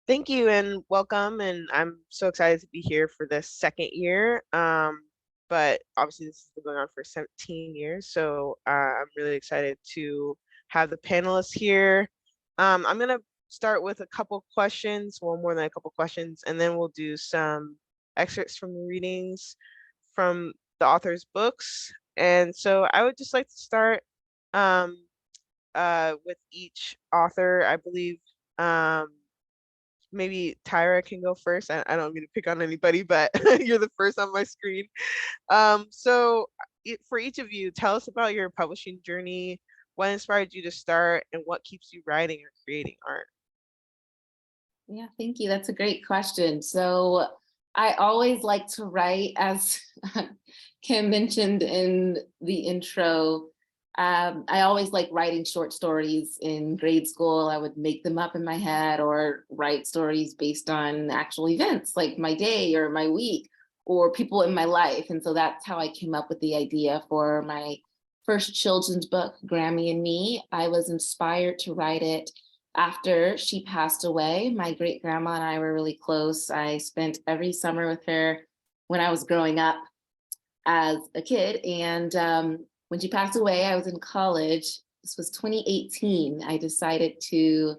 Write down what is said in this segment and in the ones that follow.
Thank you and welcome. And I'm so excited to be here for the second year. But obviously, this has been going on for 17 years. So I'm really excited to have the panelists here. I'm going to start with a couple questions, well, more than a couple questions, and then we'll do some excerpts from the readings from the author's books. And so I would just like to start um, with each author. I believe. Maybe Tyra can go first. I don't mean to pick on anybody, but you're the first on my screen. For each of you, tell us about your publishing journey, what inspired you to start, and what keeps you writing or creating art. Yeah, thank you. That's a great question. So I always like to write, as Kim mentioned in the intro. I always like writing short stories in grade school. I would make them up in my head or write stories based on actual events like my day or my week or people in my life. And so that's how I came up with the idea for my first children's book, Grammy and Me. I was inspired to write it after she passed away. My great grandma and I were really close. I spent every summer with her when I was growing up as a kid. And when she passed away, I was in college. This was 2018. I decided to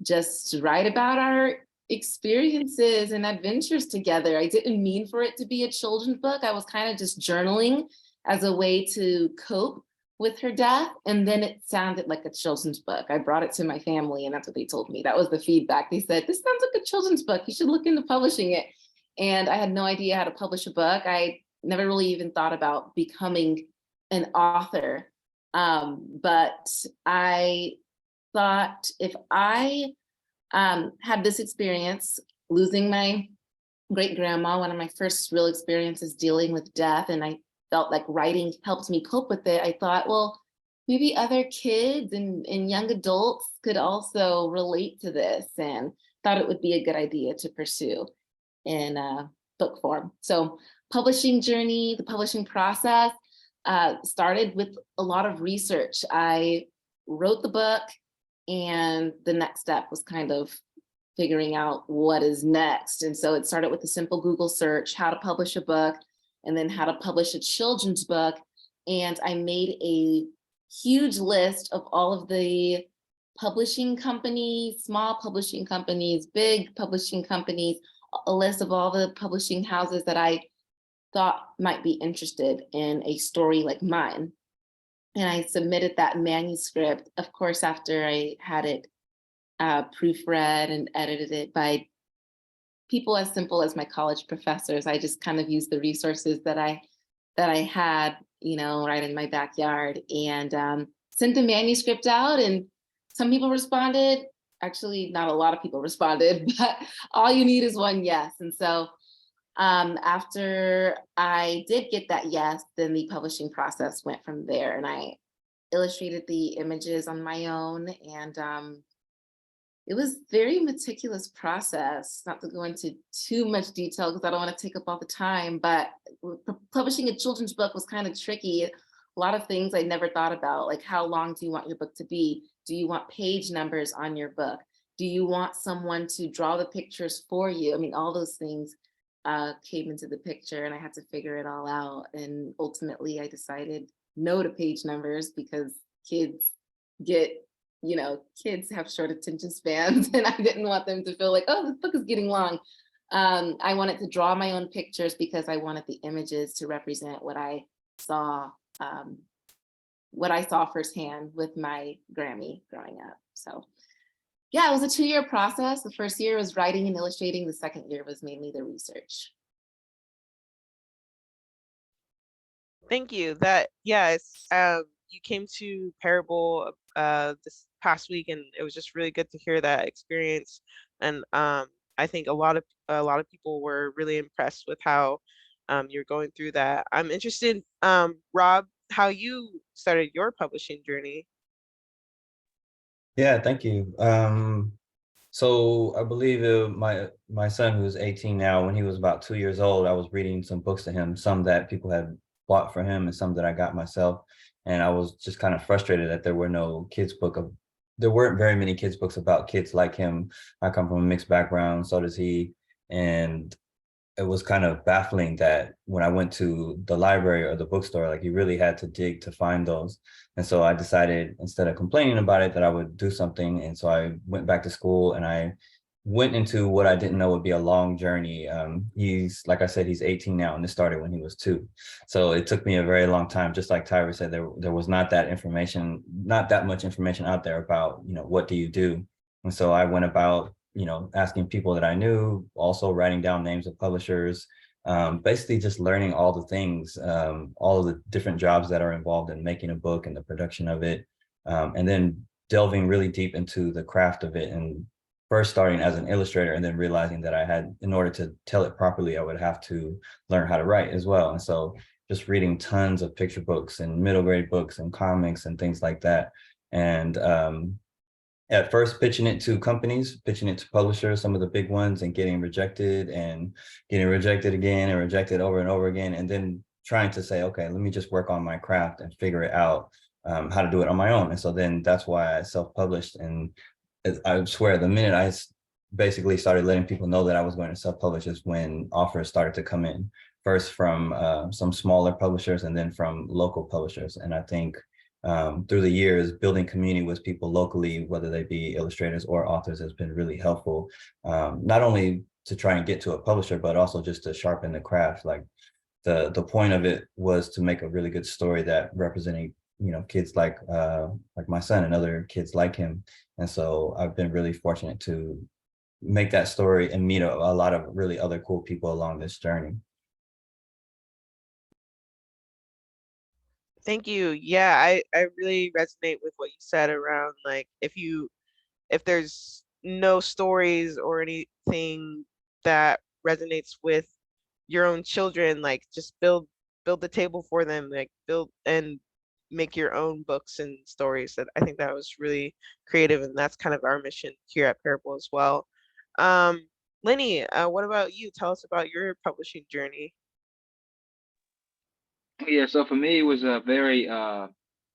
just write about our experiences and adventures together. I didn't mean for it to be a children's book. I was kind of just journaling as a way to cope with her death. And then it sounded like a children's book. I brought it to my family and that's what they told me. That was the feedback. They said, this sounds like a children's book. You should look into publishing it. And I had no idea how to publish a book. I never really even thought about becoming an author. But I thought if I had this experience, losing my great grandma, one of my first real experiences dealing with death, and I felt like writing helped me cope with it. I thought, well, maybe other kids and young adults could also relate to this, and thought it would be a good idea to pursue in book form. So publishing journey, the publishing process started with a lot of research. I wrote the book, and the next step was kind of figuring out what is next. And so it started with a simple Google search, how to publish a book, and then how to publish a children's book. And I made a huge list of all of the publishing companies, small publishing companies, big publishing companies, a list of all the publishing houses that I thought might be interested in a story like mine. And I submitted that manuscript, of course, after I had it proofread and edited it by people as simple as my college professors. I just kind of used the resources that I had, right in my backyard, and sent the manuscript out. And some people responded. Actually, not a lot of people responded, but all you need is one yes. And so after I did get that yes, then the publishing process went from there, and I illustrated the images on my own. And it was very meticulous process, not to go into too much detail because I don't want to take up all the time, but publishing a children's book was kind of tricky. A lot of things I never thought about, like how long do you want your book to be? Do you want page numbers on your book? Do you want someone to draw the pictures for you? I mean, all those things came into the picture, and I had to figure it all out. And ultimately I decided no to page numbers because kids have short attention spans, and I didn't want them to feel like, oh, this book is getting long. I wanted to draw my own pictures because I wanted the images to represent what I saw firsthand with my Grammy growing up. So yeah, it was a 2-year process. The first year was writing and illustrating. The second year was mainly the research. Thank you. You came to Parable this past week, and it was just really good to hear that experience. And I think a lot of people were really impressed with how you're going through that. I'm interested, Rob, how you started your publishing journey. Yeah, thank you. So I believe my son, who's 18 now, when he was about 2 years old, I was reading some books to him, some that people had bought for him and some that I got myself. And I was just kind of frustrated that there were no kids' book there weren't very many kids books about kids like him. I come from a mixed background, so does he. And it was kind of baffling that when I went to the library or the bookstore, like you really had to dig to find those. And so I decided, instead of complaining about it, that I would do something. And so I went back to school and I went into what I didn't know would be a long journey. He's, like I said, he's 18 now, and this started when he was 2. So it took me a very long time. Just like Tyrah said, there was not that information, not that much information out there about, what do you do? And so I went about, asking people that I knew, also writing down names of publishers, basically just learning all the things, all of the different jobs that are involved in making a book and the production of it, and then delving really deep into the craft of it, and first starting as an illustrator and then realizing that I had, in order to tell it properly, I would have to learn how to write as well. And so just reading tons of picture books and middle grade books and comics and things like that. And at first pitching it to companies, pitching it to publishers, some of the big ones, and getting rejected again and rejected over and over again. And then trying to say, okay, let me just work on my craft and figure it out, how to do it on my own. And so then that's why I self-published. And I swear, the minute I basically started letting people know that I was going to self-publish is when offers started to come in, first from some smaller publishers and then from local publishers. And I think through the years, building community with people locally, whether they be illustrators or authors, has been really helpful, not only to try and get to a publisher, but also just to sharpen the craft. Like the point of it was to make a really good story that represented, kids like my son and other kids like him. And so I've been really fortunate to make that story and meet a lot of really other cool people along this journey. Thank you. Yeah, I really resonate with what you said around, like, if there's no stories or anything that resonates with your own children, like, just build the table for them, like, build and make your own books and stories. That I think that was really creative, and that's kind of our mission here at Parable as well. Um, Lenny, what about you? Tell us about your publishing journey. Yeah, so for me, it was a very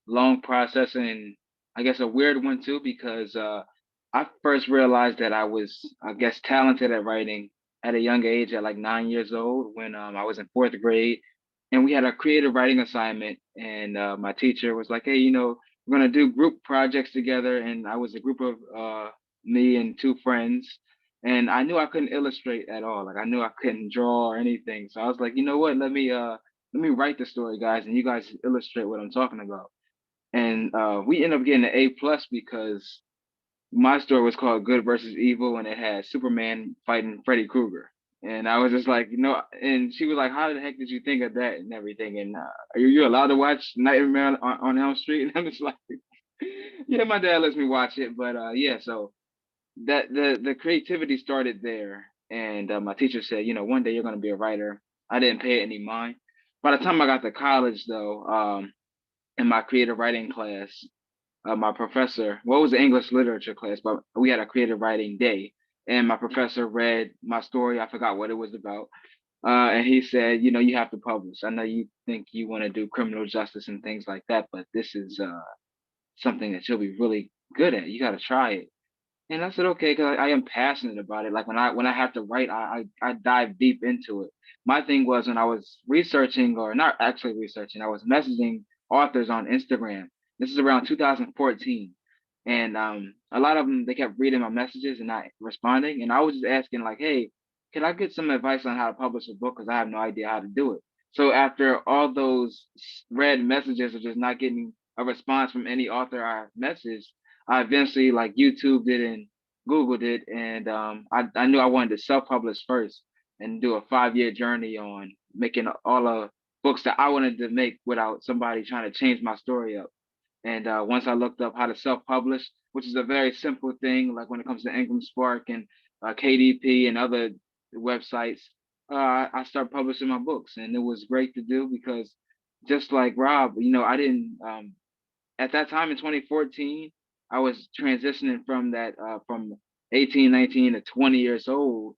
long process, and I guess a weird one too, because I first realized that I was, I guess, talented at writing at a young age, at like 9 years old, when I was in 4th grade, and we had a creative writing assignment, and my teacher was like, "Hey, we're gonna do group projects together," and I was a group of me and 2 friends, and I knew I couldn't illustrate at all, like I knew I couldn't draw or anything, so I was like, you know what, let me write the story, guys, and you guys illustrate what I'm talking about. And we ended up getting an A+ because my story was called Good versus Evil, and it had Superman fighting Freddy Krueger. And I was just like, and she was like, "How the heck did you think of that and everything? And are you allowed to watch Nightmare on Elm Street?" And I'm just like, "Yeah, my dad lets me watch it." But yeah, so that the creativity started there. And my teacher said, "One day you're going to be a writer." I didn't pay it any mind. By the time I got to college, though, in my creative writing class, my professor, well, it was an English literature class, but we had a creative writing day. And my professor read my story. I forgot what it was about. And he said, "You have to publish. I know you think you want to do criminal justice and things like that, but this is something that you'll be really good at. You got to try it." And I said, "Okay," because I am passionate about it. Like when I have to write, I dive deep into it. My thing was, when I was researching, or not actually researching, I was messaging authors on Instagram. This is around 2014, and a lot of them, they kept reading my messages and not responding. And I was just asking, like, "Hey, can I get some advice on how to publish a book? Because I have no idea how to do it." So after all those read messages of just not getting a response from any author I messaged, I eventually like YouTubed it and Googled it, and I knew I wanted to self-publish first and do a 5-year journey on making all the books that I wanted to make without somebody trying to change my story up. And once I looked up how to self-publish, which is a very simple thing, like when it comes to Ingram Spark and KDP and other websites, I started publishing my books, and it was great to do because, just like Rob, I didn't at that time in 2014, I was transitioning from 18, 19 to 20 years old,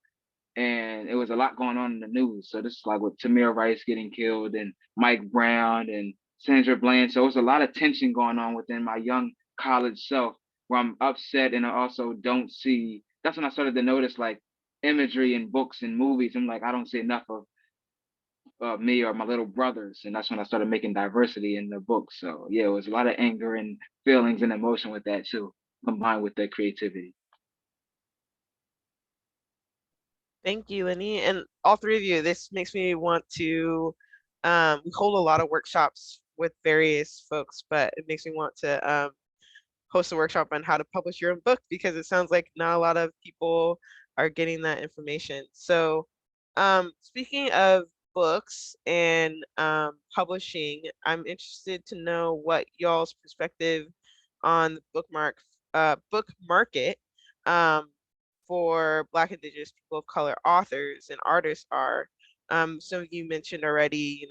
and it was a lot going on in the news. So this is like with Tamir Rice getting killed and Mike Brown and Sandra Bland. So it was a lot of tension going on within my young college self. where I'm upset, and I also don't see. That's when I started to notice like imagery in books and movies. I'm like, I don't see enough of me or my little brothers, and that's when I started making diversity in the book. So yeah, it was a lot of anger and feelings and emotion with that too, combined with the creativity. Thank you, Lenny. And all three of you, this makes me want to, we hold a lot of workshops with various folks, but it makes me want to host a workshop on how to publish your own book because it sounds like not a lot of people are getting that information. So, speaking of books and publishing, I'm interested to know what y'all's perspective on the book market um, for Black, Indigenous, people of color authors and artists are. Some of you mentioned already,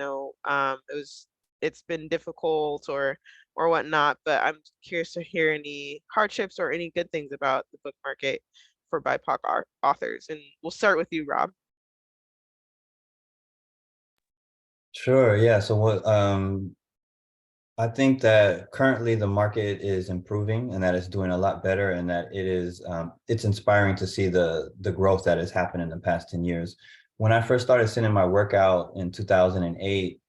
it's been difficult or whatnot, but I'm curious to hear any hardships or any good things about the book market for BIPOC authors. And we'll start with you, Rob. Sure, yeah. So what I think that currently the market is improving and that it's doing a lot better, and that it's inspiring to see the growth that has happened in the past 10 years. When I first started sending my work out in 2008,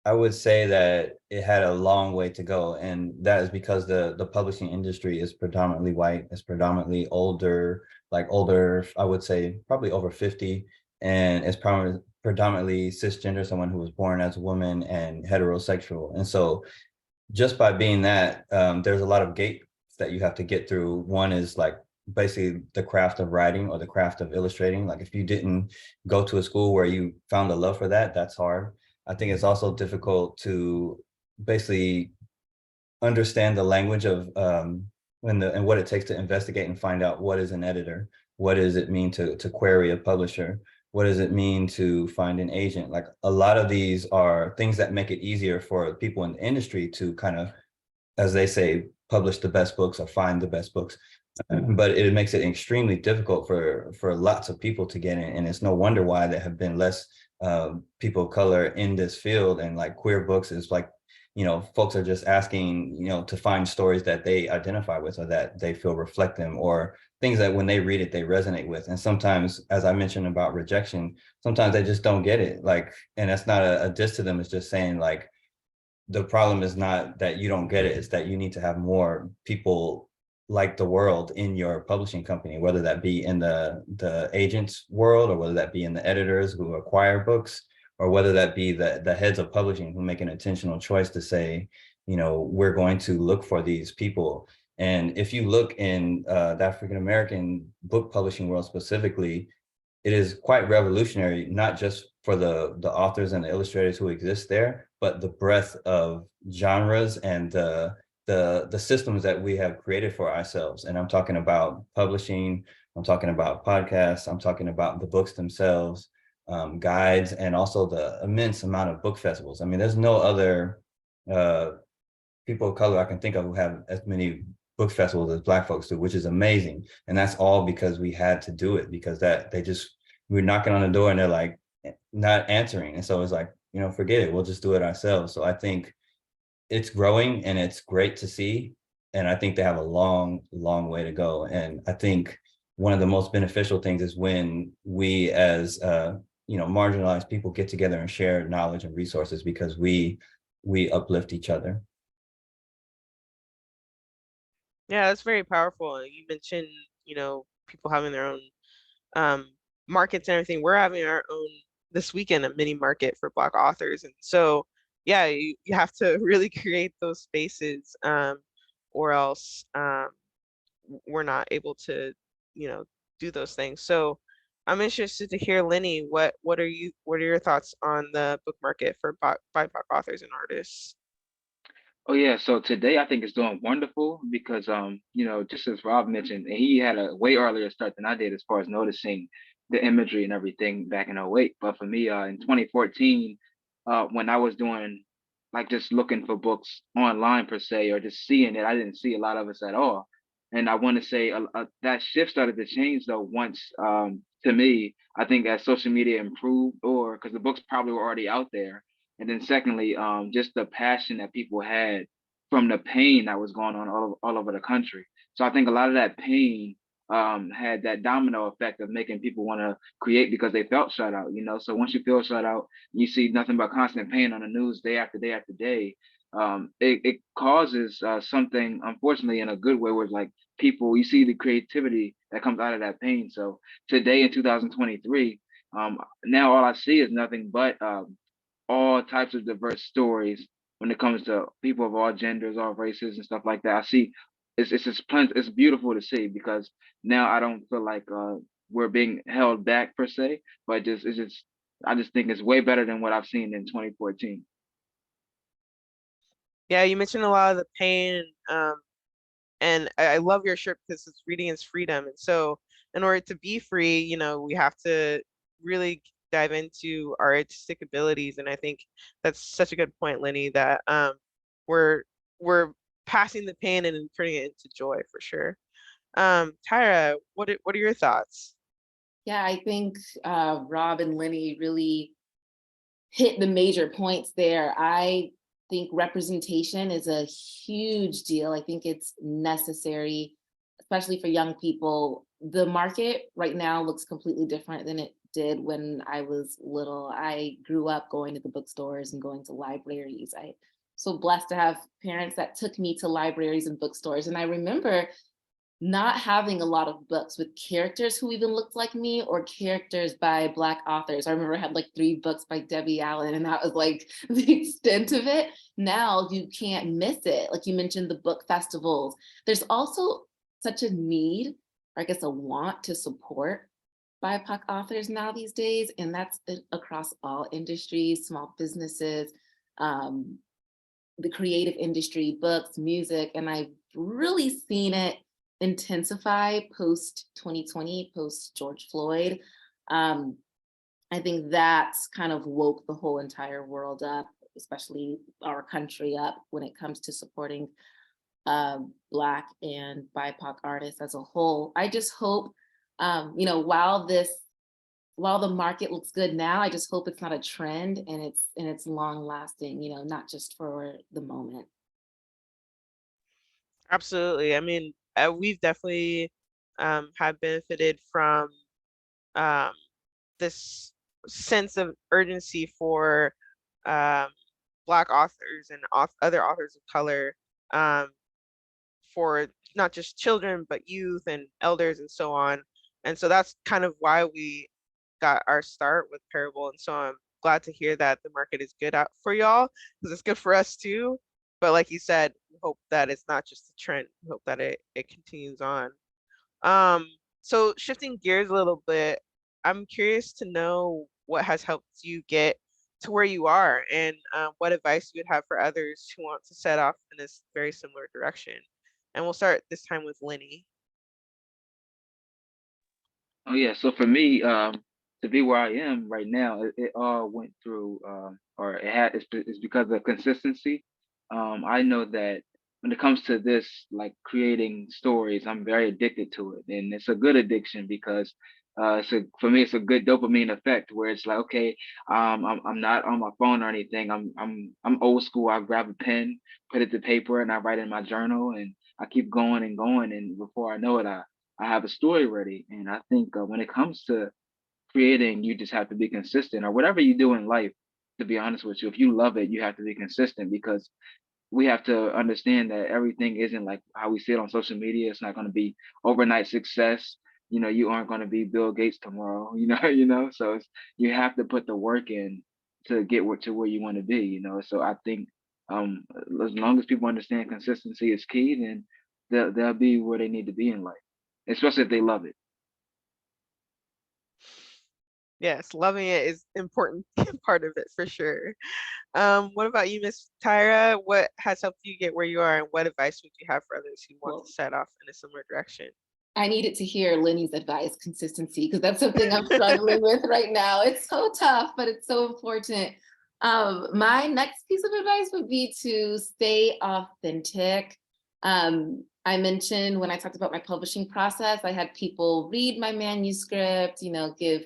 I would say that it had a long way to go, and that is because the publishing industry is predominantly white. It's predominantly older, like older, I would say probably over 50, and it's predominantly cisgender, someone who was born as a woman, and heterosexual. And so just by being that, there's a lot of gates that you have to get through. One is like basically the craft of writing or the craft of illustrating. Like if you didn't go to a school where you found a love for that, that's hard. I think it's also difficult to basically understand the language of and what it takes to investigate and find out what is an editor, what does it mean to query a publisher, what does it mean to find an agent. Like a lot of these are things that make it easier for people in the industry to kind of, as they say, publish the best books or find the best books. But it makes it extremely difficult for lots of people to get in, and it's no wonder why there have been less people of color in this field. And like queer books is like, folks are just asking, to find stories that they identify with or that they feel reflect them, or things that when they read it, they resonate with. And sometimes, as I mentioned about rejection, sometimes they just don't get it. Like, and that's not a diss to them. It's just saying like, the problem is not that you don't get it, it's that you need to have more people like the world in your publishing company, whether that be in the agents world, or whether that be in the editors who acquire books, or whether that be the heads of publishing who make an intentional choice to say, we're going to look for these people. And if you look in the African American book publishing world specifically, it is quite revolutionary, not just for the authors and the illustrators who exist there, but the breadth of genres and the systems that we have created for ourselves. And I'm talking about publishing, I'm talking about podcasts, I'm talking about the books themselves, guides, and also the immense amount of book festivals. I mean, there's no other people of color I can think of who have as many book festivals as Black folks do, which is amazing. And that's all because we had to do it, because we're knocking on the door and they're like not answering. And so it's like, forget it, we'll just do it ourselves. So I think it's growing and it's great to see. And I think they have a long, long way to go. And I think one of the most beneficial things is when we as marginalized people get together and share knowledge and resources, because we uplift each other. Yeah, that's very powerful. You mentioned, people having their own um, markets and everything. We're having our own this weekend, a mini market for Black authors. And so, yeah, you have to really create those spaces, or else we're not able to, do those things. So I'm interested to hear, Lenny, what are your thoughts on the book market for BIPOC authors and artists? Oh yeah, so today I think it's doing wonderful because just as Rob mentioned, and he had a way earlier start than I did as far as noticing the imagery and everything back in '08. But for me, in 2014, when I was doing like just looking for books online per se, or just seeing it, I didn't see a lot of us at all. And I want to say that shift started to change though once, to me, I think as social media improved, or because the books probably were already out there, and then secondly, just the passion that people had from the pain that was going on all over the country. So I think a lot of that pain had that domino effect of making people want to create because they felt shut out, you know. So once you feel shut out, you see nothing but constant pain on the news day after day after day. It causes something, unfortunately, in a good way, where it's like people, you see the creativity that comes out of that pain. So today in 2023, now all I see is nothing but all types of diverse stories when it comes to people of all genders, all races, and stuff like that. I see it's just it's beautiful to see, because now I don't feel like we're being held back per se, but just it's just I just think it's way better than what I've seen in 2014. Yeah, you mentioned a lot of the pain, and I love your shirt because it's reading is freedom. And so in order to be free, you know, we have to really dive into our artistic abilities. And I think that's such a good point, Lenny, that we're we're passing the pain and then turning it into joy for sure. Tyra, what are your thoughts? Yeah, I think Rob and Lenny really hit the major points there. I think representation is a huge deal. I think it's necessary, especially for young people. The market right now looks completely different than it did when I was little. I grew up going to the bookstores and going to libraries. I so blessed to have parents that took me to libraries and bookstores. And I remember not having a lot of books with characters who even looked like me, or characters by Black authors. I remember I had like 3 books by Debbie Allen, and that was like the extent of it. Now you can't miss it. Like you mentioned, the book festivals. There's also such a need, or I guess a want, to support BIPOC authors now these days, and that's across all industries, small businesses, the creative industry, books, music, and I've really seen it intensify post 2020, post George Floyd. I think that's kind of woke the whole entire world up, especially our country up, when it comes to supporting Black and BIPOC artists as a whole. I just hope, you know, while the market looks good now, I just hope it's not a trend, and it's long lasting, you know, not just for the moment. Absolutely. I mean, we've definitely have benefited from um, this sense of urgency for um, Black authors and other authors of color, um, for not just children, but youth and elders and so on. And so that's kind of why we got our start with Parable. And so I'm glad to hear that the market is good out for y'all, because it's good for us too. But like you said, we hope that it's not just a trend. We hope that it continues on. Um, so shifting gears a little bit, I'm curious to know what has helped you get to where you are, and what advice you would have for others who want to set off in this very similar direction. And we'll start this time with Lenny. Oh yeah, so for me, to be where I am right now, it all went through, or it's because of consistency. I know that when it comes to this, like creating stories, I'm very addicted to it, and it's a good addiction because for me, it's a good dopamine effect where it's like, okay, I'm not on my phone or anything. I'm old school. I grab a pen, put it to paper, and I write in my journal, and I keep going, and before I know it, I have a story ready. And I think when it comes to creating, you just have to be consistent, or whatever you do in life. To be honest with you, if you love it, you have to be consistent, because we have to understand that everything isn't like how we see it on social media. It's not going to be overnight success. You know, you aren't going to be Bill Gates tomorrow. So you have to put the work in to get to where you want to be. So I think as long as people understand consistency is key, then they'll be where they need to be in life, especially if they love it. Yes, loving it is important part of it for sure. What about you, Miss Tyra? What has helped you get where you are, and what advice would you have for others who want Well, to set off in a similar direction? I needed to hear Lenny's advice, consistency, because that's something I'm struggling with right now. It's so tough, but it's so important. My next piece of advice would be to stay authentic. I mentioned when I talked about my publishing process, I had people read my manuscript, give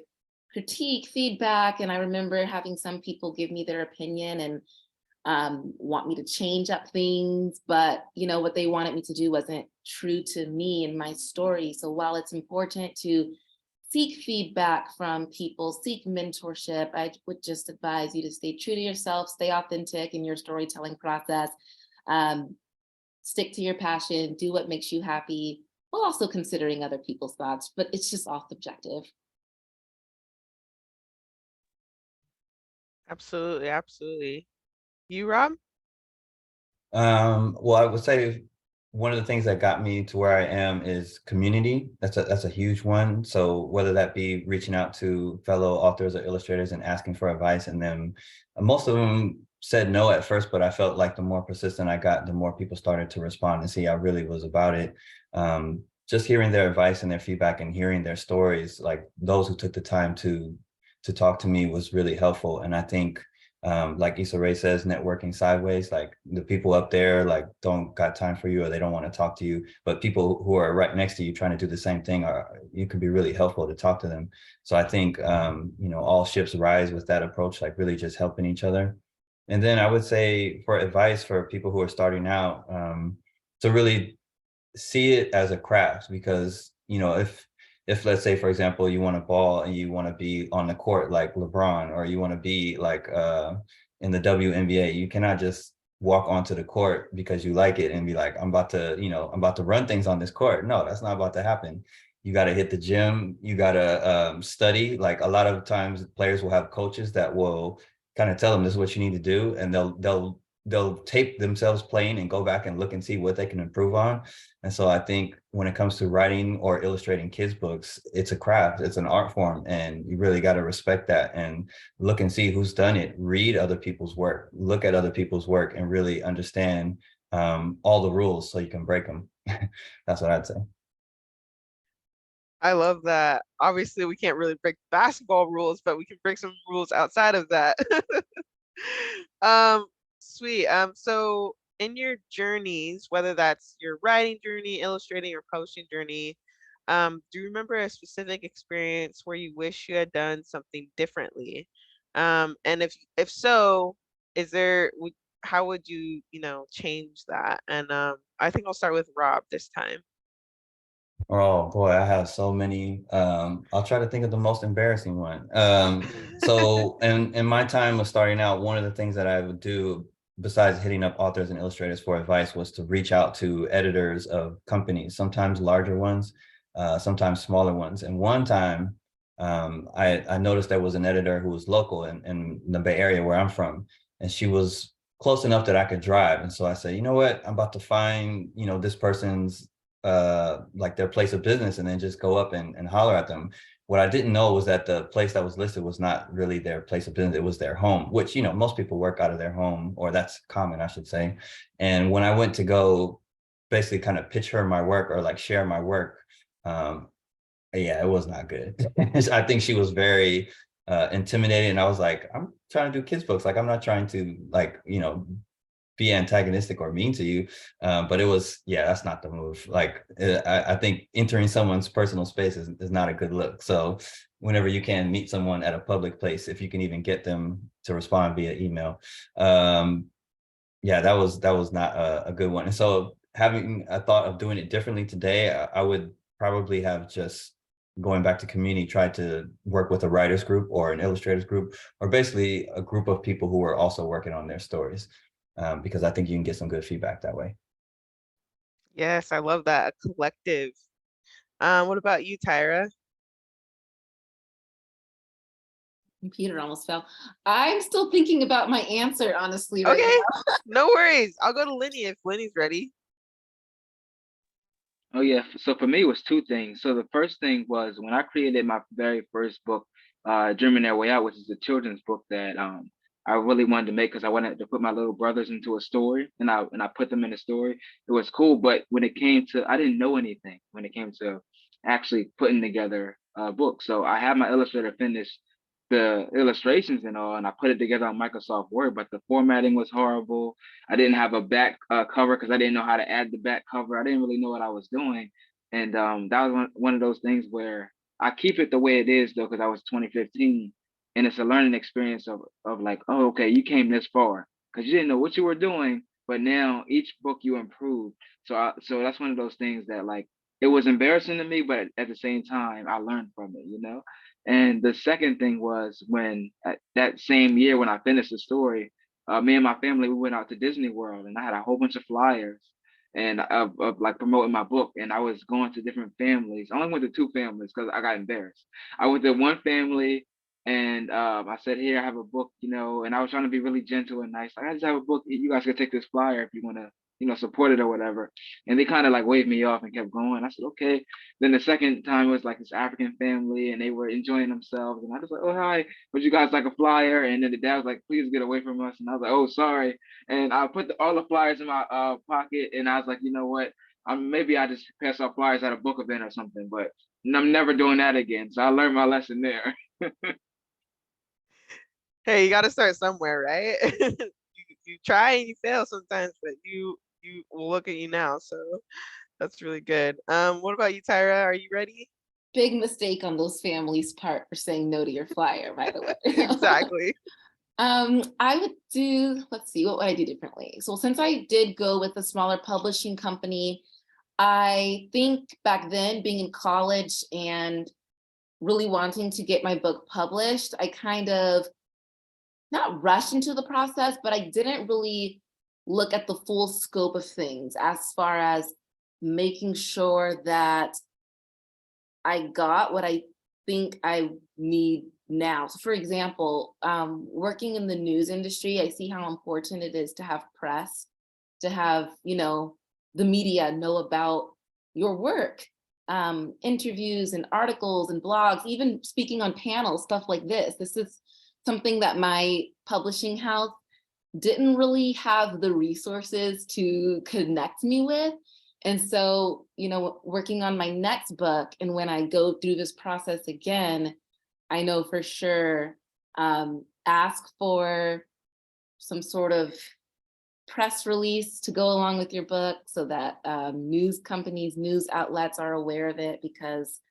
critique, feedback, and I remember having some people give me their opinion, and want me to change up things, but what they wanted me to do wasn't true to me and my story. So while it's important to seek feedback from people, seek mentorship, I would just advise you to stay true to yourself, stay authentic in your storytelling process, stick to your passion, do what makes you happy, while also considering other people's thoughts, but it's just all subjective. Absolutely, absolutely. You, Rob? Well, I would say one of the things that got me to where I am is community. That's a huge one. So whether that be reaching out to fellow authors or illustrators and asking for advice, and then most of them said no at first, but I felt like the more persistent I got, the more people started to respond and see I really was about it. Just hearing their advice and their feedback and hearing their stories, like those who took the time to talk to me, was really helpful. And I think like Issa Rae says, networking sideways, like the people up there like don't got time for you, or they don't want to talk to you, but people who are right next to you trying to do the same thing, you can be really helpful to talk to them. So I think all ships rise with that approach, like really just helping each other. And then I would say for advice for people who are starting out, to really see it as a craft, because if let's say, for example, you want to ball and you want to be on the court like LeBron, or you want to be like in the WNBA, you cannot just walk onto the court because you like it and be like, I'm about to run things on this court. No, that's not about to happen. You got to hit the gym. You got to study. Like a lot of times players will have coaches that will kind of tell them this is what you need to do, and they'll tape themselves playing and go back and look and see what they can improve on. And so I think when it comes to writing or illustrating kids books, it's a craft, it's an art form, and you really got to respect that and look and see who's done it, read other people's work, look at other people's work, and really understand all the rules so you can break them. That's what I'd say. I love that. Obviously, we can't really break basketball rules, but we can break some rules outside of that. Um, Sweet. So in your journeys, whether that's your writing journey, illustrating, or posting journey, do you remember a specific experience where you wish you had done something differently? And if so, is there how would you, change that? And I think I'll start with Rob this time. Oh boy, I have so many. I'll try to think of the most embarrassing one. So in my time of starting out, one of the things that I would do besides hitting up authors and illustrators for advice was to reach out to editors of companies, sometimes larger ones, sometimes smaller ones. And one time, I noticed there was an editor who was local in the Bay Area where I'm from, and she was close enough that I could drive. And so I said, you know what, I'm about to find, this person's like their place of business, and then just go up and holler at them. What I didn't know was that the place that was listed was not really their place of business, it was their home, which most people work out of their home, or that's common, I should say. And when I went to go basically kind of pitch her my work, or like share my work, yeah, it was not good. I think she was very intimidated, and I was like, I'm trying to do kids books, like I'm not trying to like be antagonistic or mean to you, but it was, yeah, that's not the move. Like I think entering someone's personal space is not a good look. So whenever you can meet someone at a public place, if you can even get them to respond via email, yeah, that was not a good one. And so having a thought of doing it differently today, I would probably have just, going back to community, tried to work with a writers group or an illustrators group, or basically a group of people who are also working on their stories. Because I think you can get some good feedback that way. Yes, I love that. A collective. What about you, Tyra? Computer almost fell. I'm still thinking about my answer, honestly, right Okay, now. no worries. I'll go to Lenny if Lenny's ready. Oh yeah. So for me, it was two things. So the first thing was when I created my very first book, Dreaming Their Way Out, which is a children's book that I really wanted to make because I wanted to put my little brothers into a story, and I put them in a story. It was cool, but when it came to, I didn't know anything when it came to actually putting together a book. So I had my illustrator finish the illustrations and all, and I put it together on Microsoft Word, but the formatting was horrible. I didn't have a back cover because I didn't know how to add the back cover. I didn't really know what I was doing. And that was one of those things where I keep it the way it is though, because I was 2015, and it's a learning experience of like, oh, okay, you came this far. because you didn't know what you were doing, but now each book you improved. So that's one of those things that like it was embarrassing to me, but at the same time I learned from it, you know. And the second thing was when that same year when I finished the story, me and my family, we went out to Disney World, and I had a whole bunch of flyers and of like promoting my book, and I was going to different families. I only went to two families because I got embarrassed. I went to one family, and I said, "Here, I have a book," you know, and I was trying to be really gentle and nice. Like, I just have a book. You guys can take this flyer if you want to, you know, support it or whatever. And they kind of like waved me off and kept going. I said, "Okay." Then the second time it was like this African family, and they were enjoying themselves, and I was like, "Oh, hi, would you guys like a flyer?" And then the dad was like, "Please get away from us," and I was like, "Oh, sorry." And I put all the flyers in my pocket, and I was like, "You know what? Maybe I just pass out flyers at a book event or something, but I'm never doing that again." So I learned my lesson there. Hey, you got to start somewhere, right? You try and you fail sometimes, but you will look at you now. So that's really good. What about you, Tyra? Are you ready? Big mistake on those families' part for saying no to your flyer, by the way. Exactly. I would do, let's see, what would I do differently? So since I did go with a smaller publishing company, I think back then being in college and really wanting to get my book published, I kind of not rushed into the process, but I didn't really look at the full scope of things as far as making sure that I got what I think I need now. So for example, working in the news industry, I see how important it is to have press, to have, you know, the media know about your work, interviews and articles and blogs, even speaking on panels, stuff like this. This is something that my publishing house didn't really have the resources to connect me with. And so, you know, working on my next book, and when I go through this process again, I know for sure, ask for some sort of press release to go along with your book so that news companies, news outlets are aware of it, because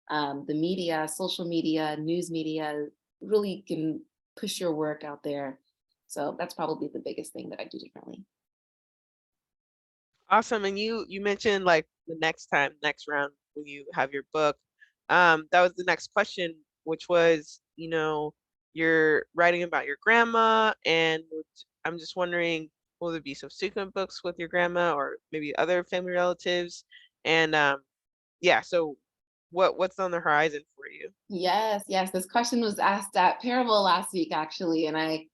the media, social media, news media really can push your work out there. So that's probably the biggest thing that I do differently. Awesome. And you mentioned like the next round when you have your book. That was the next question, which was, you're writing about your grandma, and I'm just wondering, will there be subsequent books with your grandma or maybe other family relatives? And yeah, so what's on the horizon for you? Yes, yes. This question was asked at Parable last week, actually, and I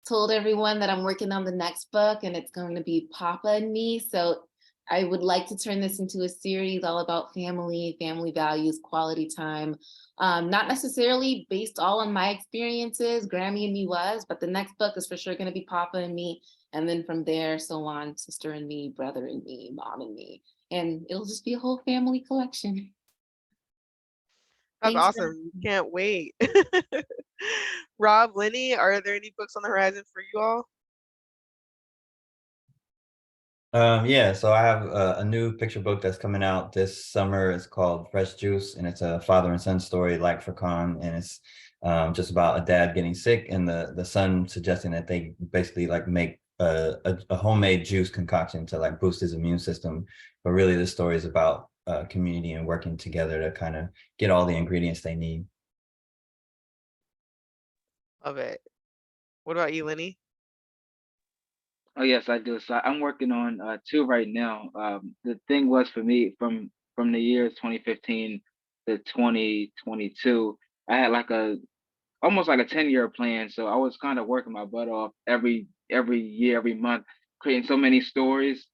told everyone that I'm working on the next book, and it's going to be Papa and Me. So I would like to turn this into a series all about family, family values, quality time. Not necessarily based all on my experiences, Grammy and Me was, but the next book is for sure going to be Papa and Me. And then from there, so on, Sister and Me, Brother and Me, Mom and Me. And it'll just be a whole family collection. That's Thanks for awesome. Can't wait. Rob, Lenny, are there any books on the horizon for you all? Yeah, so I have a new picture book that's coming out this summer. It's called Fresh Juice, and it's a father and son story like for Khan, and it's just about a dad getting sick and the son suggesting that they basically like make a homemade juice concoction to like boost his immune system. But really, the story is about community and working together to kind of get all the ingredients they need. Love it. What about you, Lenny? Oh yes, I do. So I'm working on two right now. The thing was for me from the years 2015 to 2022, I had like a almost like a 10-year plan. So I was kind of working my butt off every year, every month, creating so many stories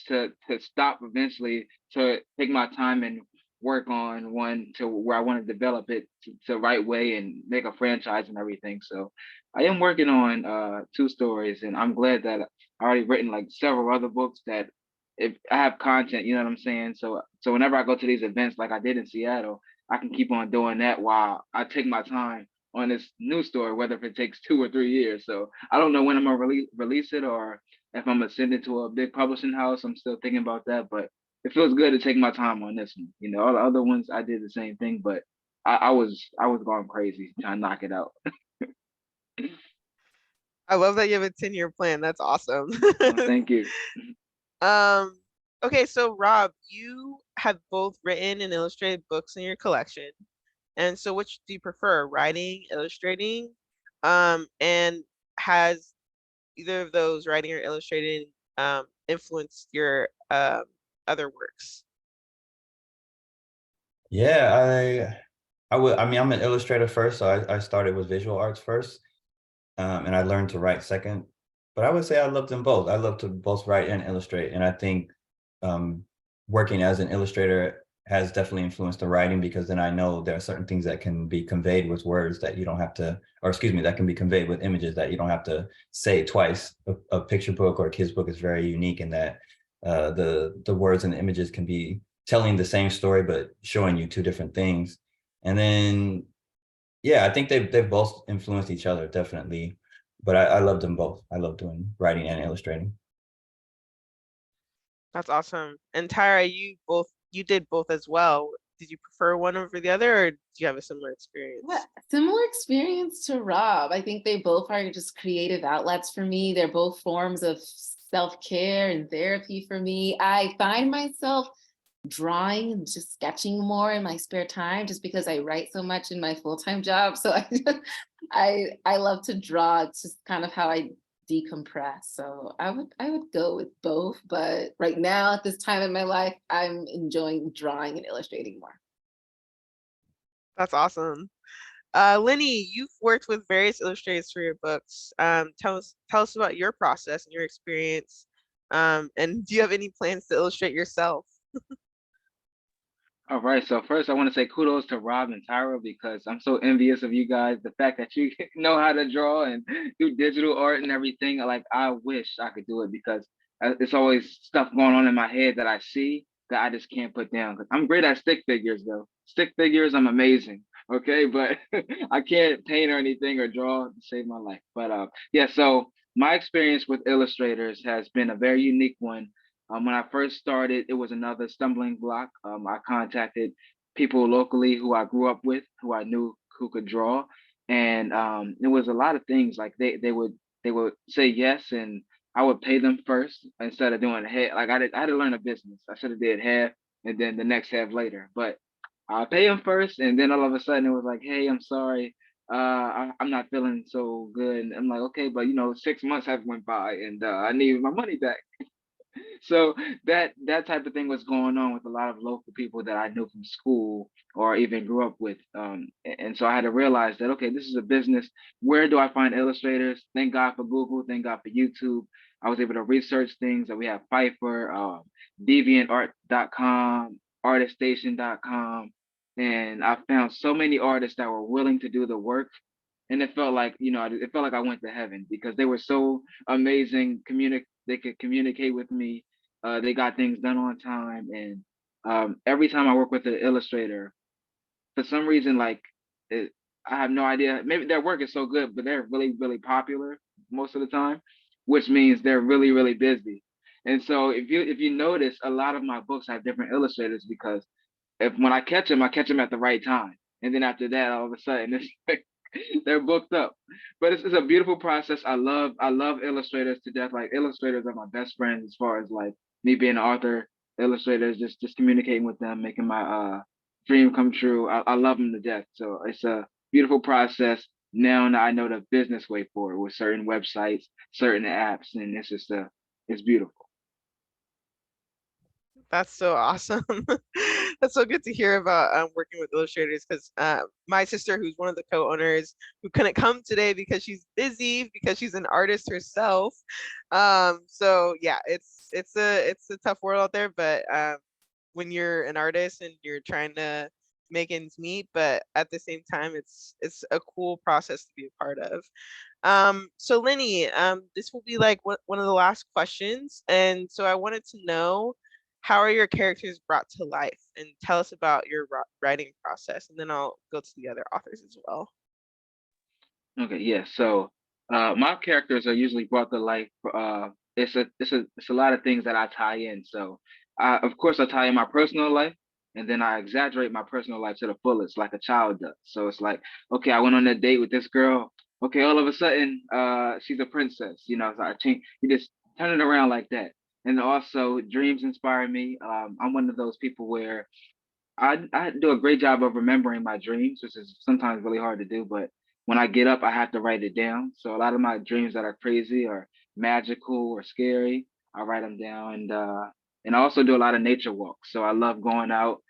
to stop eventually to take my time and work on one to where I want to develop it to the right way and make a franchise and everything. So I am working on two stories, and I'm glad that I already written like several other books that if I have content, you know what I'm saying? So whenever I go to these events like I did in Seattle, I can keep on doing that while I take my time on this new story, whether if it takes 2 or 3 years. So I don't know when I'm gonna release it or if I'm gonna send it to a big publishing house. I'm still thinking about that, but it feels good to take my time on this one. You know, all the other ones I did the same thing, but I was going crazy trying to knock it out. I love that you have a 10-year plan. That's awesome. Thank you. Um, okay, so Rob, you have both written and illustrated books in your collection. And so which do you prefer, writing, illustrating? And has either of those, writing or illustrating, influenced your other works? Yeah, I mean, I'm an illustrator first, so I started with visual arts first, and I learned to write second. But I would say I love them both. I love to both write and illustrate, and I think um, working as an illustrator has definitely influenced the writing because then I know there are certain things that can be conveyed with words that you don't have to, or excuse me, that can be conveyed with images that you don't have to say twice. A picture book or a kid's book is very unique in that the words and the images can be telling the same story but showing you two different things. And then yeah, I think they've both influenced each other definitely, but I love them both. I love doing writing and illustrating. That's awesome. And Tyra, you did both as well. Did you prefer one over the other, or do you have a similar Yeah, experience? similar experience to Rob. I think they both are just creative outlets for me. They're both forms of self-care and therapy for me. I find myself drawing and just sketching more in my spare time just because I write so much in my full-time job. So I love to draw. It's just kind of how I decompress. So I would go with both, but right now at this time in my life, I'm enjoying drawing and illustrating more. That's awesome. Lenny, you've worked with various illustrators for your books. Tell us about your process and your experience. And do you have any plans to illustrate yourself? All right. So first, I want to say kudos to Rob and Tyra because I'm so envious of you guys. The fact that you know how to draw and do digital art and everything. Like, I wish I could do it because it's always stuff going on in my head that I see that I just can't put down. 'Cause I'm great at stick figures, though. Stick figures, I'm amazing. Okay, but I can't paint or anything or draw to save my life. But yeah. So my experience with illustrators has been a very unique one. When I first started, it was another stumbling block. I contacted people locally who I grew up with, who I knew who could draw, and it was a lot of things. Like they would say yes, and I would pay them first instead of doing half. Like I had to learn a business. I should have did half and then the next half later. But I pay them first, and then all of a sudden it was like, hey, I'm sorry. I'm not feeling so good. And I'm like, okay, but 6 months have went by, and I need my money back. So that type of thing was going on with a lot of local people that I knew from school or even grew up with. And so I had to realize that, okay, this is a business. Where do I find illustrators? Thank God for Google. Thank God for YouTube. I was able to research things that we have Fiverr, deviantart.com, artistation.com. And I found so many artists that were willing to do the work, and it felt like it felt like I went to heaven because they were so amazing. They could communicate with me. They got things done on time, and every time I work with an illustrator, for some reason, like it, I have no idea. Maybe their work is so good, but they're really, really popular most of the time, which means they're really, really busy. And so if you notice, a lot of my books have different illustrators because if when I catch them at the right time, and then after that, all of a sudden, it's like they're booked up. But it's a beautiful process. I love illustrators to death. Like, illustrators are my best friends as far as like me being an author. Illustrators, just communicating with them, making my dream come true. I love them to death. So it's a beautiful process. Now I know the business way for it with certain websites, certain apps, and it's beautiful. That's so awesome. That's so good to hear about working with illustrators because my sister, who's one of the co-owners, who couldn't come today because she's busy because she's an artist herself. So yeah, it's a tough world out there, but when you're an artist and you're trying to make ends meet, but at the same time, it's a cool process to be a part of. So Lenny, this will be like one of the last questions, and so I wanted to know, how are your characters brought to life, and tell us about your writing process, and then I'll go to the other authors as well. Okay, yeah. So my characters are usually brought to life. It's a lot of things that I tie in. So of course I tie in my personal life, and then I exaggerate my personal life to the fullest, like a child does. So it's like, okay, I went on a date with this girl. okay, all of a sudden, she's a princess. You know, so I change. You just turn it around like that. And also, dreams inspire me. I'm one of those people where I do a great job of remembering my dreams, which is sometimes really hard to do. But when I get up, I have to write it down. So a lot of my dreams that are crazy or magical or scary, I write them down. And I also do a lot of nature walks. So I love going out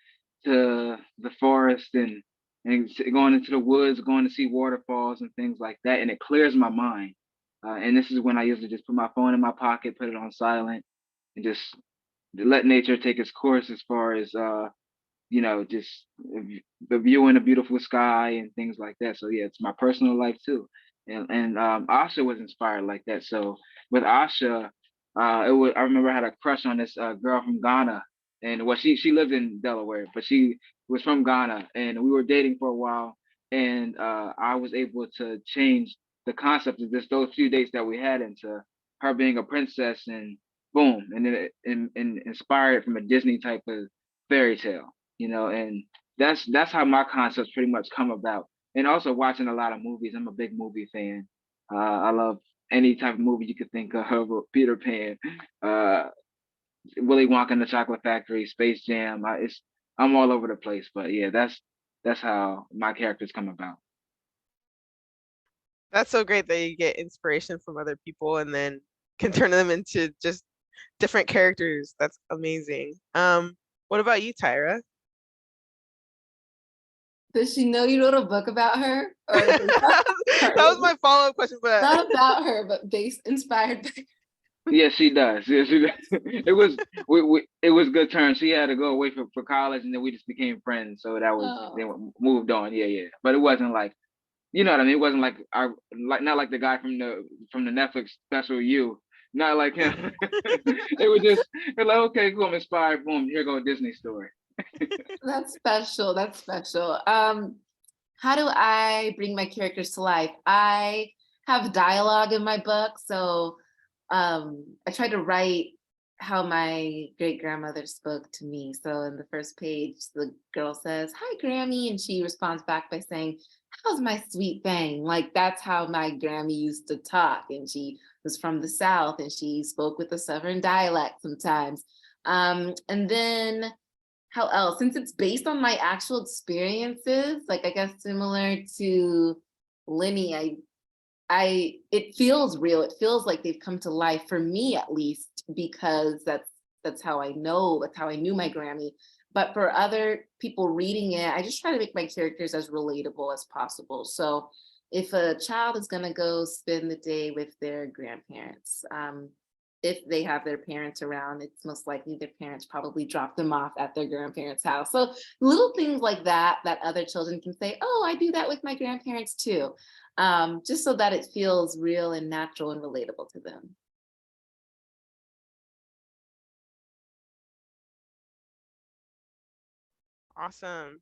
to the forest and going into the woods, going to see waterfalls and things like that. And it clears my mind. And this is when I usually just put my phone in my pocket, put it on silent, and just let nature take its course as far as just the viewing a beautiful sky and things like that. So yeah, it's my personal life too. And Asha was inspired like that. So with Asha, I remember I had a crush on this girl from Ghana, and well, she lived in Delaware, but she was from Ghana, and we were dating for a while, and I was able to change the concept of just those few dates that we had into her being a princess, and boom, and then and inspired from a Disney type of fairy tale, and that's how my concepts pretty much come about. And also watching a lot of movies. I'm a big movie fan. I love any type of movie you could think of. Peter Pan, uh, Willy Wonka and the Chocolate Factory, Space Jam. I'm all over the place. But yeah, that's how my characters come about. That's so great that you get inspiration from other people and then can turn them into just different characters. That's amazing. What about you, Tyra? Does she know you wrote a book about her? Or That was my follow-up question, but not about her, but inspired by. Yeah, she does. Yeah, she does. It was good turn. She had to go away for college, and then we just became friends. So that was then we moved on. Yeah, yeah. But it wasn't like, you know what I mean. It wasn't like not like the guy from the Netflix special You. Not like him. It was just like, okay, cool. I'm inspired. Boom, here go a Disney story. That's special. That's special. How do I bring my characters to life? I have dialogue in my book, so I try to write how my great grandmother spoke to me. So in the first page, the girl says, "Hi, Grammy," and she responds back by saying, "How's my sweet thing?" Like that's how my Grammy used to talk, and she was from the South, and she spoke with a Southern dialect sometimes. And then how else? Since it's based on my actual experiences, like I guess similar to Lenny, it feels real. It feels like they've come to life for me at least, because that's how I know, that's how I knew my Grammy. But for other people reading it, I just try to make my characters as relatable as possible. So if a child is gonna go spend the day with their grandparents, if they have their parents around, it's most likely their parents probably dropped them off at their grandparents' house. So little things like that other children can say, "Oh, I do that with my grandparents too." Just so that it feels real and natural and relatable to them. awesome.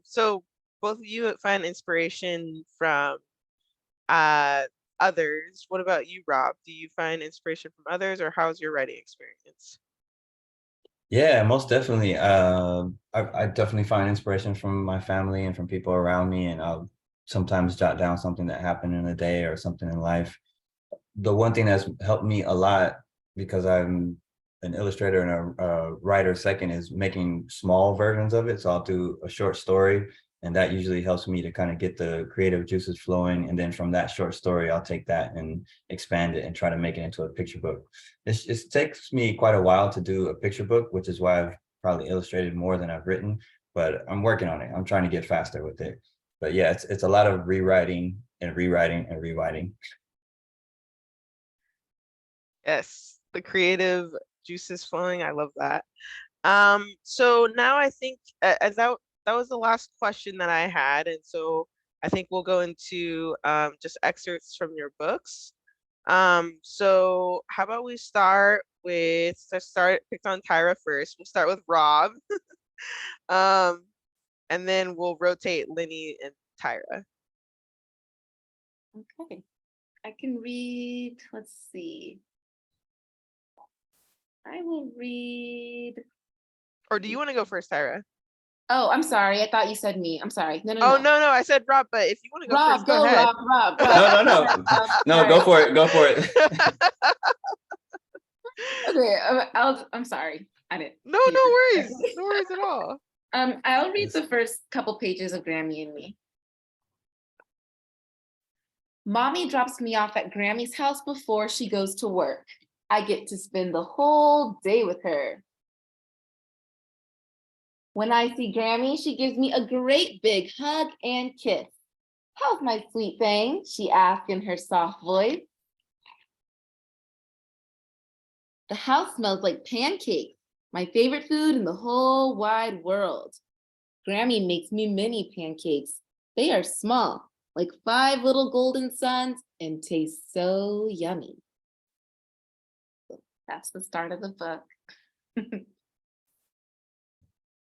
So both of you find inspiration from others. What about you, Rob? Do you find inspiration from others, or how's your writing experience? Yeah, most definitely. I definitely find inspiration from my family and from people around me, and I'll sometimes jot down something that happened in a day or something in life. The one thing that's helped me a lot, because I'm an illustrator and a writer second, is making small versions of it. So I'll do a short story, and that usually helps me to kind of get the creative juices flowing. And then from that short story, I'll take that and expand it and try to make it into a picture book. It takes me quite a while to do a picture book, which is why I've probably illustrated more than I've written, but I'm working on it. I'm trying to get faster with it. But yeah, it's a lot of rewriting and rewriting and rewriting. Yes, the creative juices flowing. I love that. So now I think as that was the last question that I had, and so I think we'll go into just excerpts from your books. So how about we start with picked on Tyra first. We'll start with Rob. Um, and then we'll rotate Lenny and Tyra. Okay, I can read, let's see. I will read. Or do you want to go first, Tyra? Oh, I'm sorry. I thought you said me. I'm sorry. No, no, Oh, no. no, I said Rob, but if you want to go Rob, first, go go, ahead. Rob. No, no, go for it. Go for it. Okay, I'm sorry. I didn't. No, hear. no worries. No worries at all. I'll read the first couple pages of Grammy and Me. Mommy drops me off at Grammy's house before she goes to work. I get to spend the whole day with her. When I see Grammy, she gives me a great big hug and kiss. How's my sweet thing? She asks in her soft voice. The house smells like pancakes, my favorite food in the whole wide world. Grammy makes me mini pancakes. They are small, like 5 little golden suns, and taste so yummy. That's the start of the book.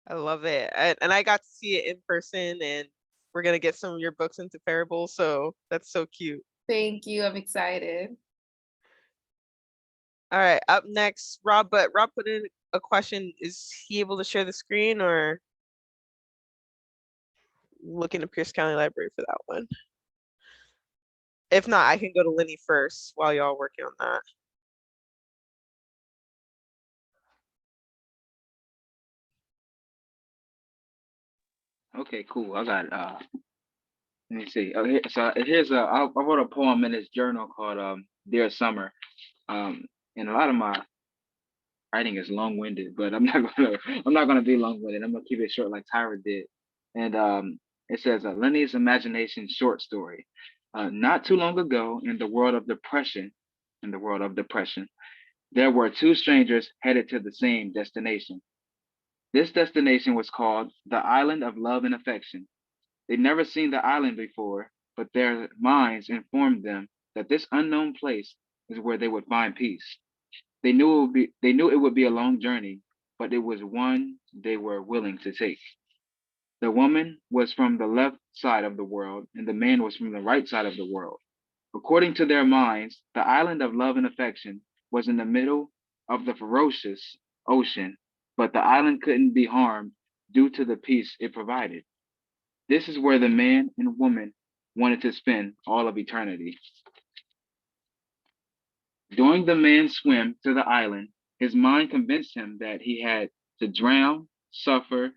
I love it. And I got to see it in person, and we're going to get some of your books into Faribault. So that's so cute. Thank you. I'm excited. All right, up next, Rob. But Rob put in a question. Is he able to share the screen, or looking to Pierce County Library for that one? If not, I can go to Lenny first while y'all working on that. Okay, cool. I got let me see. Oh, here's I wrote a poem in this journal called Dear Summer. And a lot of my writing is long-winded, but I'm not gonna be long-winded. I'm gonna keep it short like Tyrah did. And it says Lenny's imagination short story. Not too long ago, in the world of depression, there were two strangers headed to the same destination. This destination was called the Island of Love and Affection. They'd never seen the island before, but their minds informed them that this unknown place is where they would find peace. They knew it would be a long journey, but it was one they were willing to take. The woman was from the left side of the world, and the man was from the right side of the world. According to their minds, the island of love and affection was in the middle of the ferocious ocean, but the island couldn't be harmed due to the peace it provided. This is where the man and woman wanted to spend all of eternity. During the man's swim to the island, his mind convinced him that he had to drown, suffer,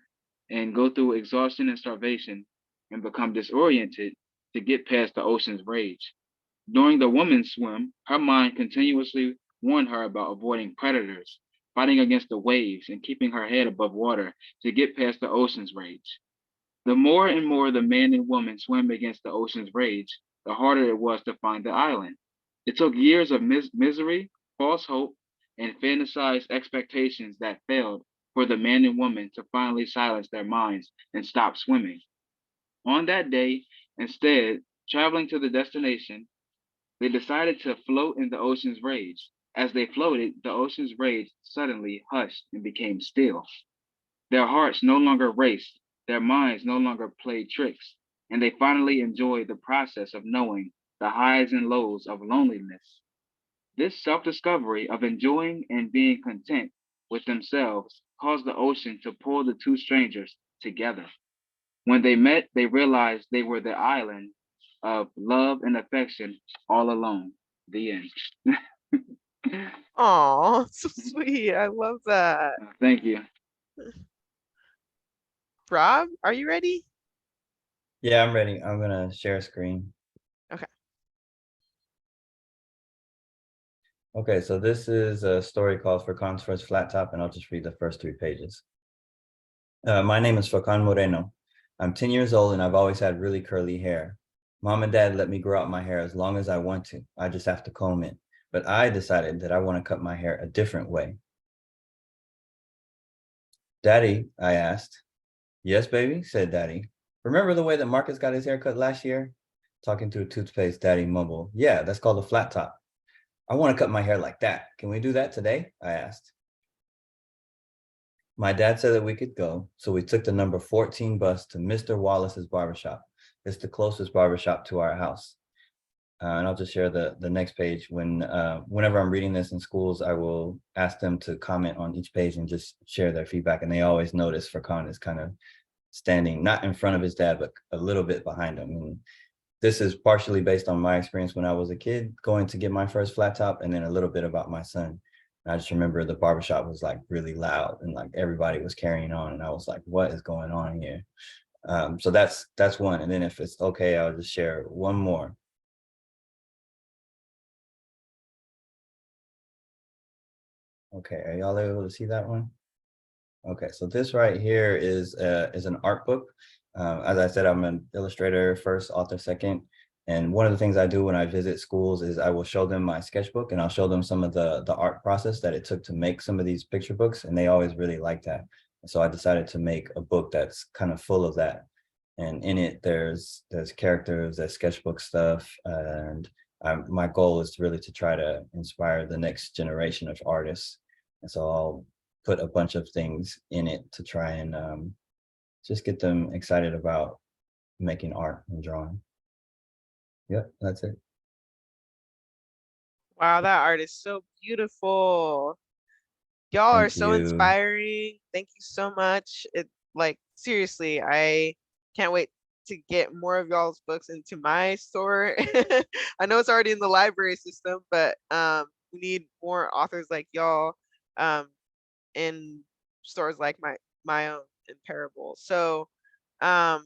and go through exhaustion and starvation and become disoriented to get past the ocean's rage. During the woman's swim, her mind continuously warned her about avoiding predators, fighting against the waves, and keeping her head above water to get past the ocean's rage. The more and more the man and woman swam against the ocean's rage, the harder it was to find the island. It took years of misery, false hope, and fantasized expectations that failed for the man and woman to finally silence their minds and stop swimming. On that day, instead, traveling to the destination, they decided to float in the ocean's rage. As they floated, the ocean's rage suddenly hushed and became still. Their hearts no longer raced, their minds no longer played tricks, and they finally enjoyed the process of knowing the highs and lows of loneliness. This self discovery of enjoying and being content with themselves caused the ocean to pull the two strangers together. When they met, they realized they were the island of love and affection all alone. The end. Aw, so sweet. I love that. Thank you. Rob, are you ready? Yeah, I'm ready. I'm gonna share a screen. Okay. Okay, so this is a story called Furkan's First Flat Top, and I'll just read the first 3 pages. My name is Furkan Moreno. I'm 10 years old and I've always had really curly hair. Mom and Dad let me grow out my hair as long as I want to. I just have to comb it. But I decided that I want to cut my hair a different way. Daddy, I asked. Yes, baby, said Daddy. Remember the way that Marcus got his hair cut last year? Talking to a toothpaste, Daddy mumbled. Yeah, that's called a flat top. I want to cut my hair like that. Can we do that today? I asked. My dad said that we could go, so we took the number 14 bus to Mr. Wallace's barbershop. It's the closest barbershop to our house. And I'll just share the next page. Whenever I'm reading this in schools, I will ask them to comment on each page and just share their feedback. And they always notice Furkan is kind of standing not in front of his dad, but a little bit behind him. And this is partially based on my experience when I was a kid going to get my first flat top, and then a little bit about my son. And I just remember the barbershop was like really loud and like everybody was carrying on. And I was like, what is going on here? So that's one. And then if it's okay, I'll just share one more. Okay, are y'all able to see that one? Okay, so this right here is an art book. As I said, I'm an illustrator first, author second. And one of the things I do when I visit schools is I will show them my sketchbook, and I'll show them some of the art process that it took to make some of these picture books. And they always really like that. And so I decided to make a book that's kind of full of that. And in it, there's characters, there's sketchbook stuff. And my goal is really to try to inspire the next generation of artists. And so I'll put a bunch of things in it to try and just get them excited about making art and drawing. Yep, that's it. Wow, that art is so beautiful. Y'all are Thank so you. inspiring. Thank you so much. It like seriously, I can't wait to get more of y'all's books into my store. I know it's already in the library system, but we need more authors like y'all in stores like my own in Parable. So I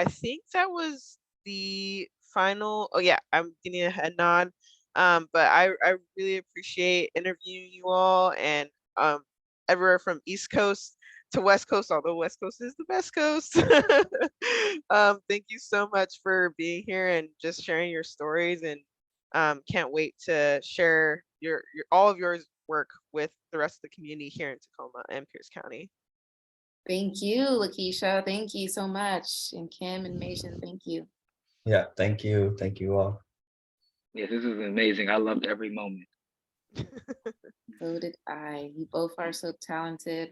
think that was the final. Oh yeah, I'm getting a head nod. But I really appreciate interviewing you all, and everywhere from East Coast to West Coast, although West Coast is the best coast. Thank you so much for being here and just sharing your stories, and can't wait to share your all of your work with the rest of the community here in Tacoma and Pierce County. Thank you, Lakeisha. Thank you so much. And Kim and Mason, thank you. Yeah, thank you. Thank you all. Yes, this is amazing. I loved every moment. So did I. You both are so talented.